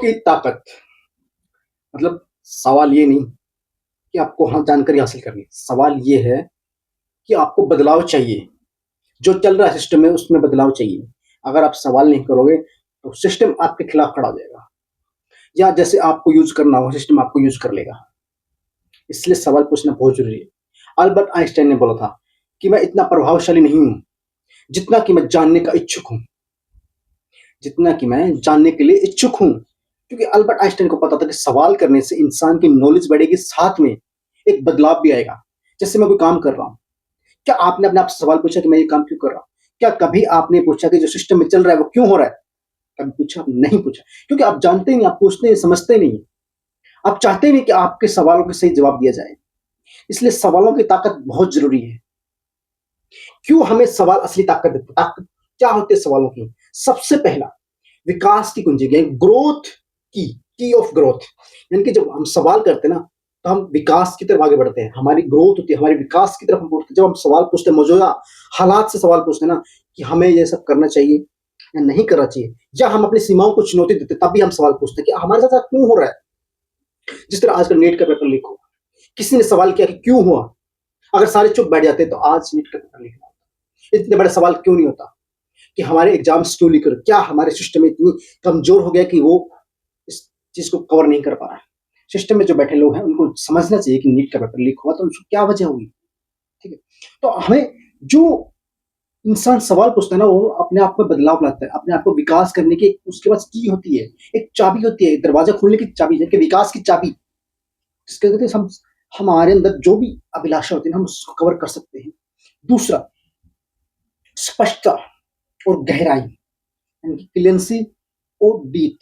की ताकत मतलब सवाल ये नहीं कि आपको हाँ जानकारी हासिल करनी है। सवाल ये है कि आपको बदलाव चाहिए। जो चल रहा है सिस्टम में उसमें बदलाव चाहिए। अगर आप सवाल नहीं करोगे तो सिस्टम आपके खिलाफ खड़ा हो जाएगा या जैसे आपको यूज करना हो सिस्टम आपको यूज कर लेगा। इसलिए सवाल पूछना बहुत जरूरी है। अल्बर्ट आइंस्टाइन ने बोला था कि मैं इतना प्रभावशाली नहीं हूं जितना कि मैं जानने का इच्छुक हूं, जितना कि मैं जानने के लिए इच्छुक हूं। क्योंकि अल्बर्ट आइंस्टाइन को पता था कि सवाल करने से इंसान की नॉलेज बढ़ेगी, साथ में एक बदलाव भी आएगा। जैसे मैं कोई काम कर रहा हूं, क्या आपने अपने आप से सवाल पूछा कि मैं ये काम क्यों कर रहा हूं? क्या कभी आपने पूछा कि जो सिस्टम में चल रहा है वो क्यों हो रहा है? कभी पूछा? नहीं पूछा। क्योंकि आप जानते ही नहीं, आप पूछते नहीं, समझते नहीं, आप चाहते नहीं कि आपके सवालों के सही जवाब दिया जाए। इसलिए सवालों की ताकत बहुत जरूरी है। क्यों हमें सवाल असली ताकत देते? ताकत क्या होती है सवालों की? सबसे पहला, विकास की कुंजी, ग्रोथ की ऑफ ग्रोथ। यानी कि जब हम सवाल करते हैं ना तो हम विकास की तरफ आगे बढ़ते हैं, हमारी ग्रोथ होती है, हमारे विकास की तरफ हम बढ़ते हैं। जब हम सवाल पूछते हैं, मौजूदा हालात से सवाल पूछते हैं ना कि हमें ये सब करना चाहिए या नहीं करना चाहिए, या हम अपनी सीमाओं को चुनौती देते हैं, तब भी हम सवाल पूछते हैं कि हमारे साथ क्यों हो रहा है। जिस तरह आजकल नीट का पेपर लीक हुआ, किसी ने सवाल किया कि क्यों हुआ? अगर सारे चुप बैठ जाते तो आज नीट का पेपर लीक होता। इतने बड़े सवाल क्यों नहीं होता कि हमारे एग्जाम्स क्यों लीक हो? क्या हमारे सिस्टम इतनी कमजोर हो गया कि वो इस चीज को कवर नहीं कर पा रहा है? सिस्टम में जो बैठे लोग हैं उनको समझना चाहिए कि नीट का पेपर लीक हुआ तो उसको क्या वजह हुई। ठीक है, तो हमें जो इंसान सवाल पूछता है ना वो अपने आप में बदलाव लाता है, अपने आप को विकास करने की उसके पास की होती है, एक चाबी होती है, दरवाजा खोलने की चाबी, जबकि विकास की चाबी जिसके कहते हैं हम हमारे अंदर जो भी अभिलाषा होती है हम उसको कवर कर सकते हैं। दूसरा, स्पष्टता और गहराई, यानी कि क्लियरेंसी और डीप।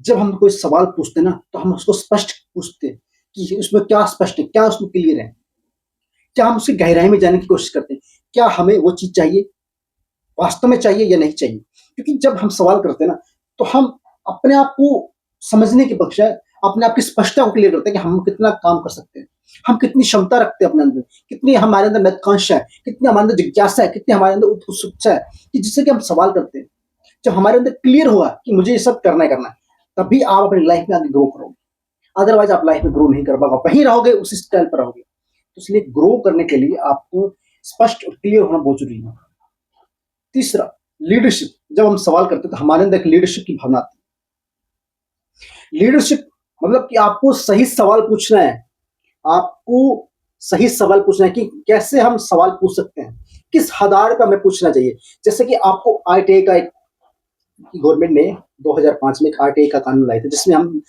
जब हम कोई सवाल पूछते हैं ना तो हम उसको स्पष्ट पूछते हैं कि उसमें क्या स्पष्ट है, क्या उसमें क्लियर है, क्या हम उसकी गहराई में जाने की कोशिश करते हैं, क्या हमें वो चीज चाहिए, वास्तव में चाहिए या नहीं चाहिए। क्योंकि जब हम सवाल करते हैं ना तो हम अपने आप को समझने के बजाय अपने आप की स्पष्टता को क्लियर करते हैं कि हम कितना काम कर सकते हैं, हम कितनी क्षमता रखते हैं अपने अंदर, कितनी हमारे अंदर महत्वाकांक्षा है, कितनी हमारे अंदर जिज्ञासा है, कितनी हमारे अंदर उत्सुकता है कि जिससे कि हम सवाल करते हैं। जब हमारे अंदर क्लियर हुआ कि मुझे ये सब करना है करना है, तभी आप अपनी लाइफ में आगे ग्रो करोगे। अदरवाइज आप लाइफ में ग्रो नहीं कर पाओगे, वहीं रहोगे, उसी स्टाइल पर रहोगे। तो इसलिए ग्रो करने के लिए आपको स्पष्ट और क्लियर होना बहुत जरूरी है। तीसरा, लीडरशिप। जब हम सवाल करते हैं तो हमारे अंदर एक लीडरशिप की भावना आती है। लीडरशिप मतलब कि आपको सही सवाल पूछना है, आपको सही सवाल पूछना है कि कैसे हम सवाल पूछ सकते हैं, किस आधार पर हमें पूछना चाहिए। जैसे कि आपको आरटीआई का एक गवर्नमेंट ने 2005 में एक आरटीआई का कानून लाया था जिसमें हम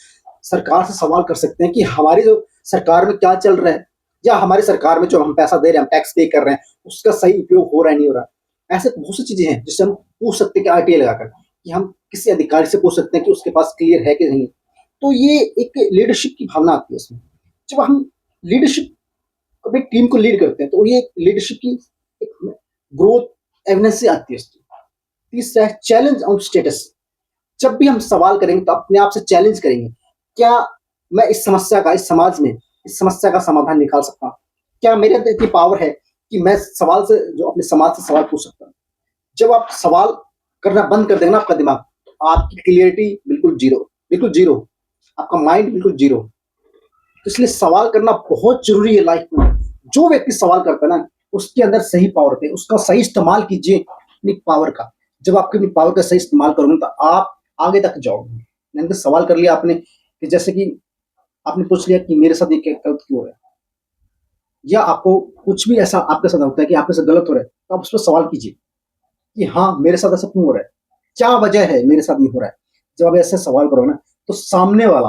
सरकार से सवाल कर सकते हैं कि हमारी जो सरकार में क्या चल रहा है, या हमारी सरकार में जो हम पैसा दे रहे हैं, हम टैक्स पे कर रहे हैं, उसका सही उपयोग हो रहा है नहीं हो रहा। ऐसे बहुत सी चीजें हैं जिससे हम पूछ सकते हैं कि आरटीआई लगाकर, कि हम किसी अधिकारी से पूछ सकते हैं कि उसके पास क्लियर है कि नहीं। तो ये एक लीडरशिप की भावना आती है इसमें। जब हम लीडरशिप अपनी टीम को लीड करते हैं तो ये लीडरशिप की एक ग्रोथ एविडेंस से आती है इसकी। तीसरा है चैलेंज ऑन स्टेटस। जब भी हम सवाल करेंगे तो अपने आप से चैलेंज करेंगे, क्या मैं इस समस्या का, इस समाज में इस समस्या का समाधान निकाल सकता हूँ? क्या मेरे अंदर इतनी पावर है कि मैं सवाल से, जो अपने समाज से सवाल पूछ सकता हूँ? जब आप सवाल करना बंद कर देंगे ना आपका दिमाग, तो आपकी क्लियरिटी बिल्कुल जीरो, बिल्कुल जीरो, आपका माइंड बिल्कुल जीरो। तो इसलिए सवाल करना बहुत जरूरी है लाइफ में। जो व्यक्ति सवाल करता है ना उसके अंदर सही पावर होती है, उसका सही इस्तेमाल कीजिए अपनी पावर का। जब आपकी अपनी पावर का सही इस्तेमाल करोगे तो आप आगे तक जाओगे। मैंने तो सवाल कर लिया आपने कि जैसे कि आपने पूछ लिया कि मेरे साथ ये गलत क्यों हो रहा है, या आपको कुछ भी ऐसा आपके साथ होता है कि आपके साथ गलत हो रहा है, तो आप उस पर सवाल कीजिए कि हाँ मेरे साथ ऐसा क्यों हो रहा है, क्या वजह है मेरे साथ ये हो रहा है। जब आप ऐसे सवाल करोगे ना तो सामने वाला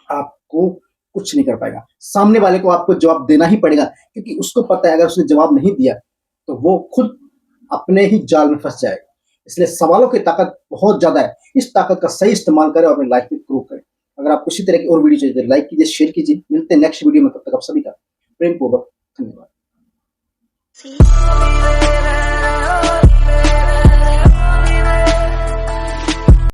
आपको कुछ नहीं कर पाएगा, सामने वाले को आपको जवाब देना ही पड़ेगा, क्योंकि उसको पता है अगर उसने जवाब नहीं दिया तो वो खुद अपने ही जाल में फंस जाएगा। इसलिए सवालों की ताकत बहुत ज्यादा है, इस ताकत का सही इस्तेमाल करें और अपनी लाइफ में ग्रो करें। अगर आपको इसी तरह की और वीडियो चाहिए तो लाइक कीजिए, शेयर कीजिए। मिलते हैं नेक्स्ट वीडियो में, तब तक आप सभी का प्रेम पूर्वक धन्यवाद।